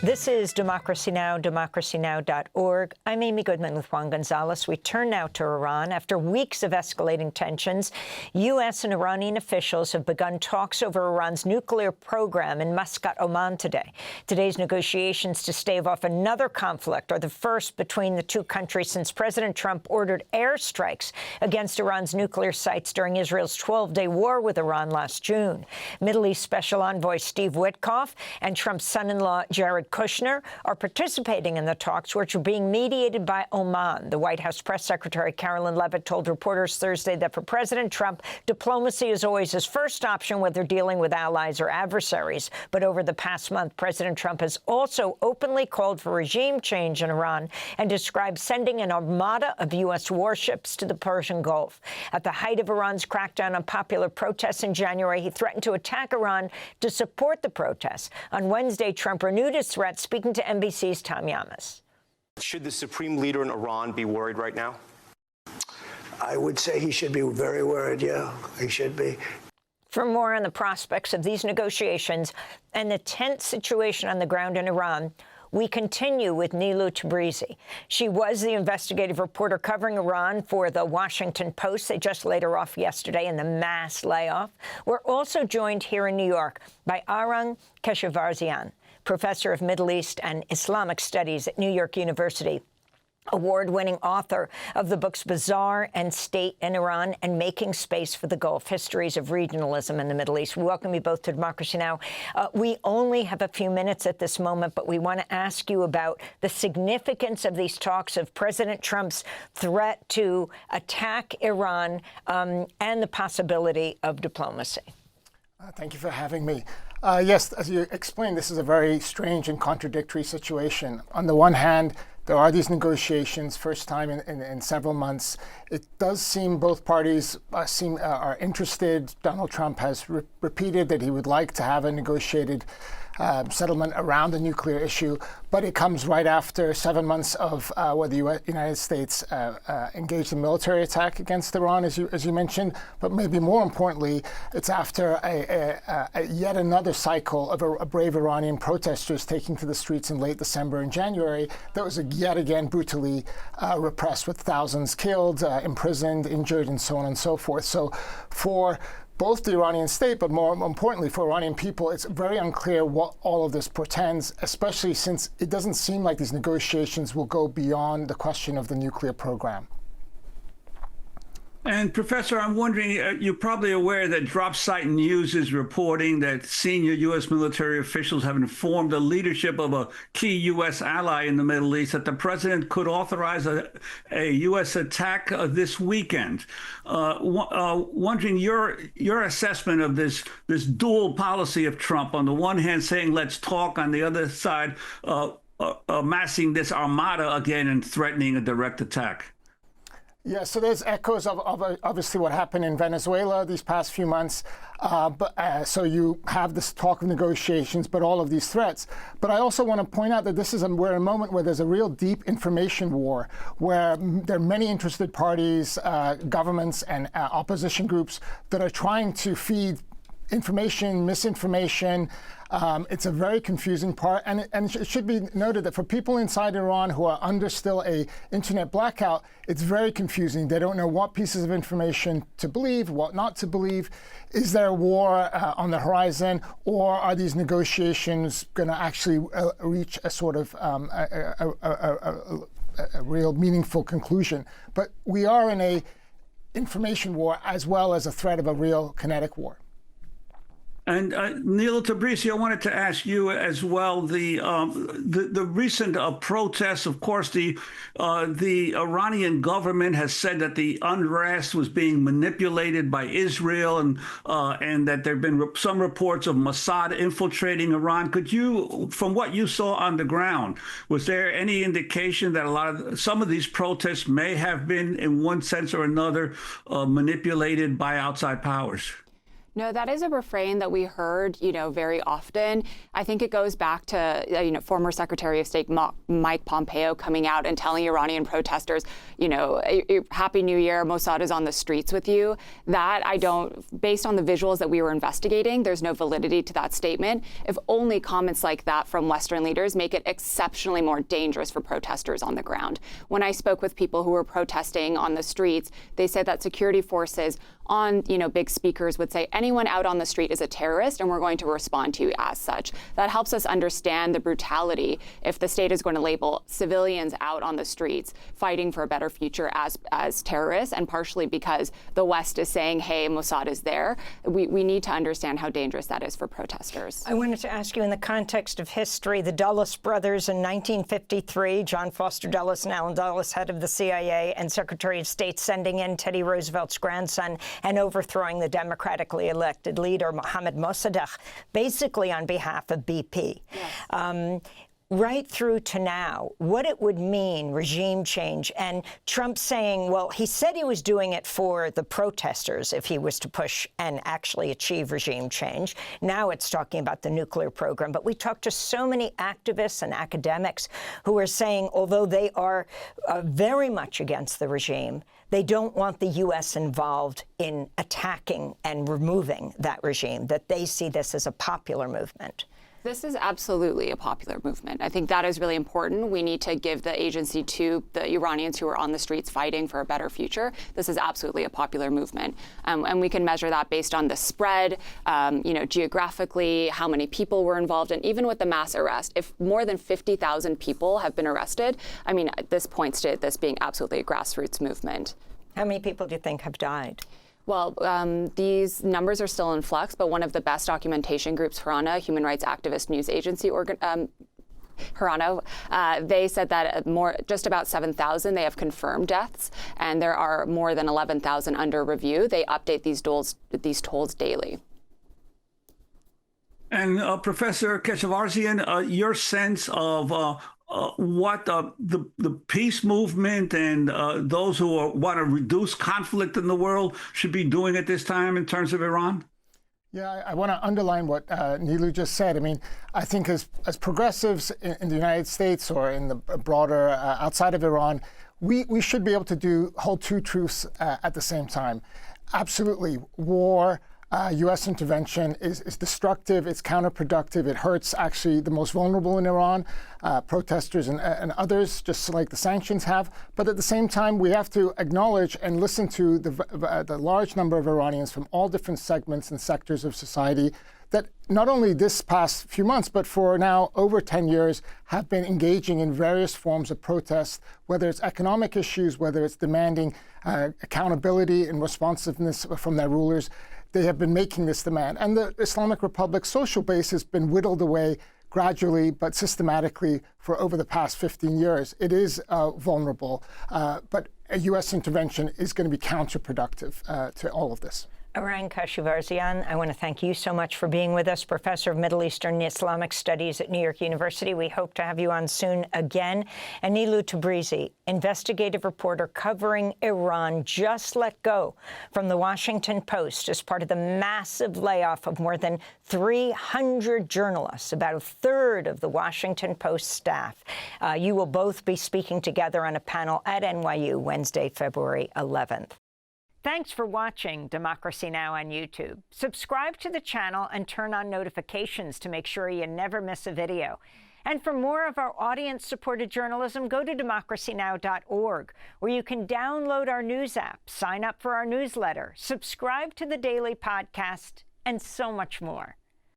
This is Democracy Now!, democracynow.org. I'm Amy Goodman with Juan Gonzalez. We turn now to Iran. After weeks of escalating tensions, U.S. and Iranian officials have begun talks over Iran's nuclear program in Muscat, Oman today. Today's negotiations to stave off another conflict are the first between the two countries since President Trump ordered airstrikes against Iran's nuclear sites during Israel's 12-day war with Iran last June. Middle East Special Envoy Steve Witkoff and Trump's son-in-law Jared Kushner are participating in the talks, which are being mediated by Oman. The White House press secretary Carolyn Leavitt told reporters Thursday that for President Trump, diplomacy is always his first option, whether dealing with allies or adversaries. But over the past month, President Trump has also openly called for regime change in Iran and described sending an armada of U.S. warships to the Persian Gulf. At the height of Iran's crackdown on popular protests in January, he threatened to attack Iran to support the protests. On Wednesday, Trump renewed his threat, speaking to NBC's Tom Yamas. Should the supreme leader in Iran be worried right now? I would say he should be very worried, yeah, he should be. For more on the prospects of these negotiations and the tense situation on the ground in Iran, we continue with Nilo Tabrizy. She was the investigative reporter covering Iran for The Washington Post. They just laid her off yesterday in the mass layoff. We're also joined here in New York by Arang Keshavarzian, professor of Middle East and Islamic Studies at New York University, award-winning author of the books Bazaar and State in Iran and Making Space for the Gulf, Histories of Regionalism in the Middle East. We welcome you both to Democracy Now! We only have a few minutes at this moment, but we want to ask you about the significance of these talks, of President Trump's threat to attack Iran, and the possibility of diplomacy. Thank you for having me. Yes, as you explained, this is a very strange and contradictory situation. On the one hand, there are these negotiations, first time in several months. It does seem both parties are interested. Donald Trump has repeated that he would like to have a negotiated settlement around the nuclear issue, but it comes right after 7 months of where the United States engaged in military attack against Iran, as you mentioned. But maybe more importantly, it's after a yet another cycle of a brave Iranian protesters taking to the streets in late December and January that was yet again brutally repressed, with thousands killed, imprisoned, injured, and so on and so forth. So for both the Iranian state, but more importantly for Iranian people, it's very unclear what all of this portends, especially since it doesn't seem like these negotiations will go beyond the question of the nuclear program. And Professor, I'm wondering, you're probably aware that Drop Site News is reporting that senior U.S. military officials have informed the leadership of a key U.S. ally in the Middle East that the president could authorize a U.S. attack this weekend. Wondering your assessment of this dual policy of Trump, on the one hand saying let's talk, on the other side amassing this armada again and threatening a direct attack. Yeah, so there's echoes of obviously what happened in Venezuela these past few months. So you have this talk of negotiations, but all of these threats. But I also want to point out that we're in a moment where there's a real deep information war, where there are many interested parties, governments, and opposition groups that are trying to feed information, misinformation. It's a very confusing part, and it should be noted that for people inside Iran who are under still a internet blackout, it's very confusing. They don't know what pieces of information to believe, what not to believe. Is there a war on the horizon, or are these negotiations going to actually reach a sort of a real meaningful conclusion? But we are in a information war as well as a threat of a real kinetic war. And Nilo Tabrizy, I wanted to ask you as well, the recent protests. Of course, the Iranian government has said that the unrest was being manipulated by Israel, and that there have been some reports of Mossad infiltrating Iran. Could you, from what you saw on the ground, was there any indication that some of these protests may have been, in one sense or another, manipulated by outside powers? No, that is a refrain that we heard, very often. I think it goes back to, former Secretary of State Mike Pompeo coming out and telling Iranian protesters, Happy New Year, Mossad is on the streets with you. That based on the visuals that we were investigating, there's no validity to that statement. If only comments like that from Western leaders make it exceptionally more dangerous for protesters on the ground. When I spoke with people who were protesting on the streets, they said that security forces on, big speakers would say, anyone out on the street is a terrorist, and we're going to respond to you as such. That helps us understand the brutality if the state is going to label civilians out on the streets fighting for a better future as terrorists, and partially because the West is saying, hey, Mossad is there. We need to understand how dangerous that is for protesters. I wanted to ask you, in the context of history, the Dulles brothers in 1953, John Foster Dulles and Allen Dulles, head of the CIA and Secretary of State, sending in Teddy Roosevelt's grandson and overthrowing the democratically elected leader, Mohammad Mossadegh, basically on behalf of BP. Yes. Right through to now, what it would mean, regime change, and Trump saying, well, he said he was doing it for the protesters if he was to push and actually achieve regime change. Now it's talking about the nuclear program. But we talked to so many activists and academics who are saying, although they are very much against the regime, they don't want the U.S. involved in attacking and removing that regime, that they see this as a popular movement. This is absolutely a popular movement. I think that is really important. We need to give the agency to the Iranians who are on the streets fighting for a better future. This is absolutely a popular movement. And we can measure that based on the spread, geographically, how many people were involved, and even with the mass arrest. If more than 50,000 people have been arrested, this points to this being absolutely a grassroots movement. How many people do you think have died? Well, these numbers are still in flux, but one of the best documentation groups, Harana, human rights activist news agency, Harana, they said that just about 7,000 they have confirmed deaths, and there are more than 11,000 under review. They update these tolls daily. And Professor Keshavarzian, your sense of what the peace movement and those who want to reduce conflict in the world should be doing at this time in terms of Iran? Yeah, I want to underline what Nilo just said. I think as progressives in the United States or in the broader outside of Iran, we should be able to hold two truths at the same time. Absolutely, war, U.S. intervention is destructive, it's counterproductive, it hurts actually the most vulnerable in Iran, protesters and others, just like the sanctions have. But at the same time, we have to acknowledge and listen to the large number of Iranians from all different segments and sectors of society that not only this past few months, but for now over 10 years, have been engaging in various forms of protest, whether it's economic issues, whether it's demanding accountability and responsiveness from their rulers. They have been making this demand. And the Islamic Republic's social base has been whittled away gradually but systematically for over the past 15 years. It is vulnerable, but a U.S. intervention is going to be counterproductive to all of this. Arang Keshavarzian, I want to thank you so much for being with us, professor of Middle Eastern and Islamic Studies at New York University. We hope to have you on soon again. And Nilo Tabrizy, investigative reporter covering Iran, just let go from the Washington Post as part of the massive layoff of more than 300 journalists, about a third of the Washington Post staff. You will both be speaking together on a panel at NYU Wednesday, February 11th. Thanks for watching Democracy Now! On YouTube. Subscribe to the channel and turn on notifications to make sure you never miss a video. And for more of our audience-supported journalism, go to democracynow.org, where you can download our news app, sign up for our newsletter, subscribe to the daily podcast, and so much more.